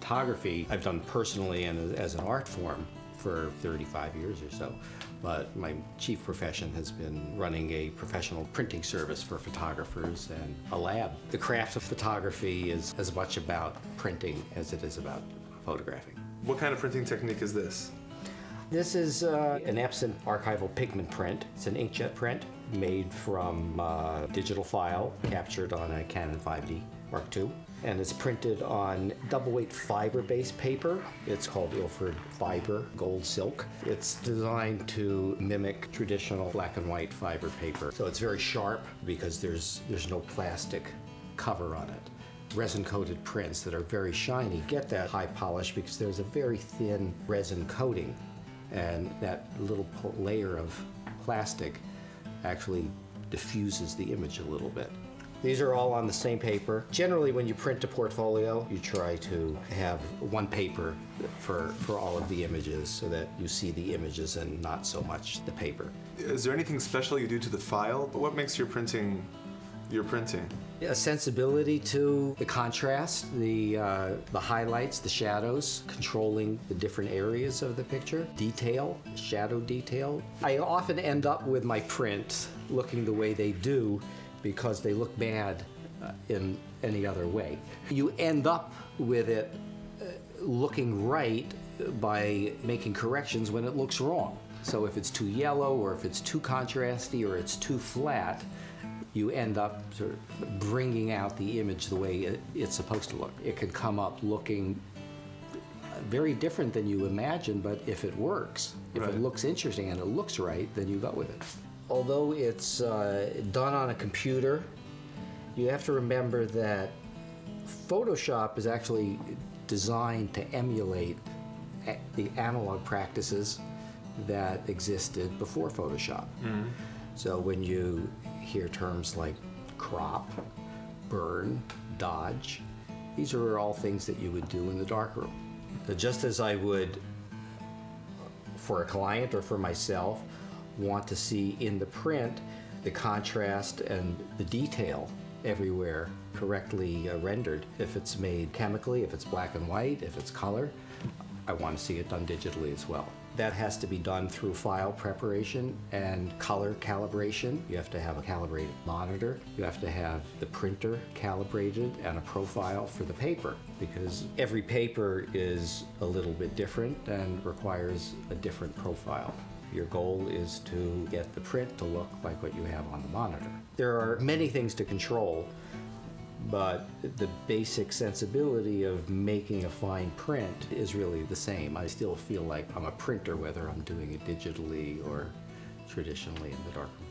Photography I've done personally and as an art form for 35 years or so, but my chief profession has been running a professional printing service for photographers and a lab. The craft of photography is as much about printing as it is about photographing. What kind of printing technique is this? This is an Epson archival pigment print. It's an inkjet print made from digital file captured on a Canon 5D Mark II. And it's printed on double-weight fiber-based paper. It's called Ilford Fiber Gold Silk. It's designed to mimic traditional black and white fiber paper. So it's very sharp because there's no plastic cover on it. Resin-coated prints that are very shiny get that high polish because there's a very thin resin coating, and that little layer of plastic actually diffuses the image a little bit. These are all on the same paper. Generally, when you print a portfolio, you try to have one paper for all of the images so that you see the images and not so much the paper. Is there anything special you do to the file? What makes your printing your printing? A sensibility to the contrast, the highlights, the shadows, controlling the different areas of the picture, detail, shadow detail. I often end up with my prints looking the way they do because they look bad in any other way. You end up with it looking right by making corrections when it looks wrong. So if it's too yellow, or if it's too contrasty, or it's too flat, you end up sort of bringing out the image the way it's supposed to look. It can come up looking very different than you imagine, but if it works, if it looks interesting and it looks right, then you go with it. Although it's done on a computer, you have to remember that Photoshop is actually designed to emulate the analog practices that existed before Photoshop. Mm-hmm. So when you hear terms like crop, burn, dodge, these are all things that you would do in the darkroom. Just as I would, for a client or for myself, want to see in the print the contrast and the detail everywhere correctly rendered. If it's made chemically, if it's black and white, if it's color, I want to see it done digitally as well. That has to be done through file preparation and color calibration. You have to have a calibrated monitor. You have to have the printer calibrated and a profile for the paper, because every paper is a little bit different and requires a different profile. Your goal is to get the print to look like what you have on the monitor. There are many things to control, but the basic sensibility of making a fine print is really the same. I still feel like I'm a printer, whether I'm doing it digitally or traditionally in the darkroom.